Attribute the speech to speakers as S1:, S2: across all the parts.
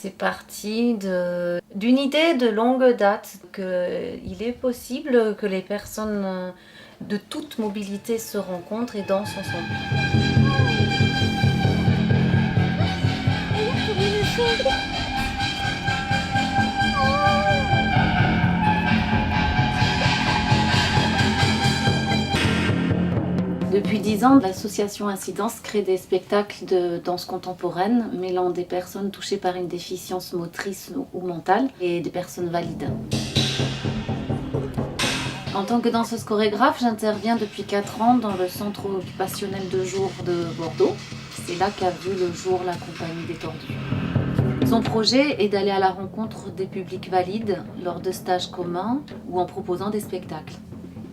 S1: C'est parti d'une idée de longue date qu'il est possible que les personnes de toute mobilité se rencontrent et dansent ensemble. Depuis 10 ans, l'association Incidence crée des spectacles de danse contemporaine mêlant des personnes touchées par une déficience motrice ou mentale et des personnes valides. En tant que danseuse chorégraphe, j'interviens depuis 4 ans dans le centre occupationnel de jour de Bordeaux. C'est là qu'a vu le jour la compagnie des Tordus. Son projet est d'aller à la rencontre des publics valides lors de stages communs ou en proposant des spectacles.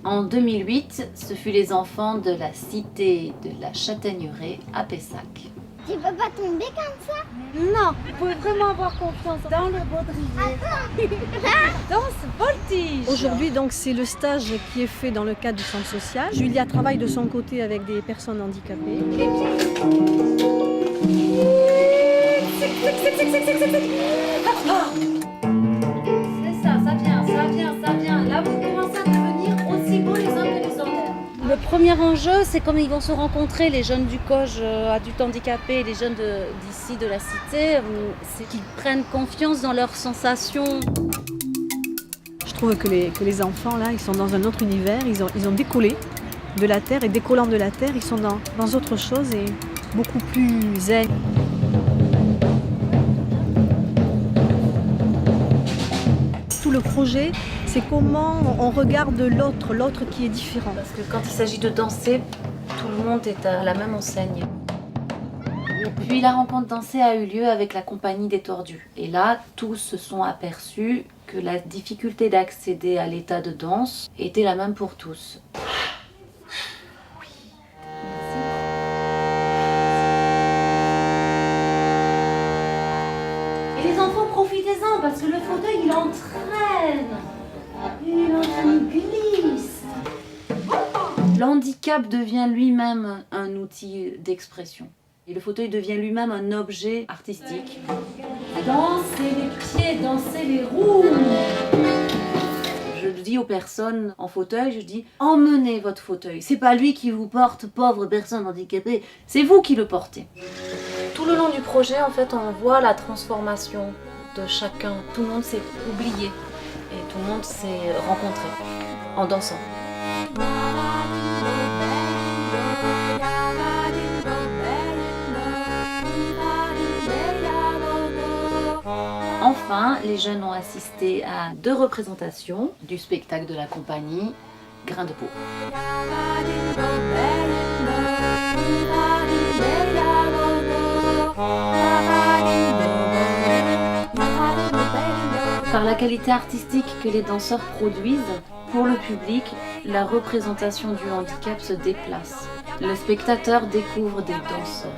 S1: En 2008, ce fut les enfants de la cité de la Châtaigneraie à Pessac.
S2: Tu peux pas tomber comme ça?
S3: Non, vous pouvez vraiment avoir confiance dans le baudrier. Danse voltige.
S4: Aujourd'hui, donc, c'est le stage qui est fait dans le cadre du centre social. Julia travaille de son côté avec des personnes handicapées.
S1: C'est ça, ça vient. Là, vous commencez à devenir aussi beaux les uns que les autres.
S3: Le premier enjeu, c'est comme ils vont se rencontrer, les jeunes du COJ adultes handicapés et les jeunes d'ici de la cité, c'est qu'ils prennent confiance dans leurs sensations.
S4: Je trouve que les enfants, là, ils sont dans un autre univers. Ils ont décollé de la Terre et décollant de la Terre, ils sont dans autre chose et beaucoup plus zen. Tout le projet, c'est comment on regarde l'autre qui est différent.
S1: Parce que quand il s'agit de danser, tout le monde est à la même enseigne. Puis la rencontre dansée a eu lieu avec la compagnie des Tordus. Et là, tous se sont aperçus que la difficulté d'accéder à l'état de danse était la même pour tous. Et les enfants, profitez-en parce que le fauteuil, il entraîne. Il glisse. Le handicap devient lui-même un outil d'expression. Et le fauteuil devient lui-même un objet artistique. Dansez les pieds, dansez les roues. Je dis aux personnes en fauteuil, je dis emmenez votre fauteuil. C'est pas lui qui vous porte, pauvre personne handicapée, c'est vous qui le portez. Tout le long du projet, en fait, on voit la transformation de chacun. Tout le monde s'est oublié et tout le monde s'est rencontré en dansant. Enfin, les jeunes ont assisté à 2 représentations du spectacle de la compagnie Grain de peau. Par la qualité artistique que les danseurs produisent, pour le public, la représentation du handicap se déplace. Le spectateur découvre des danseurs.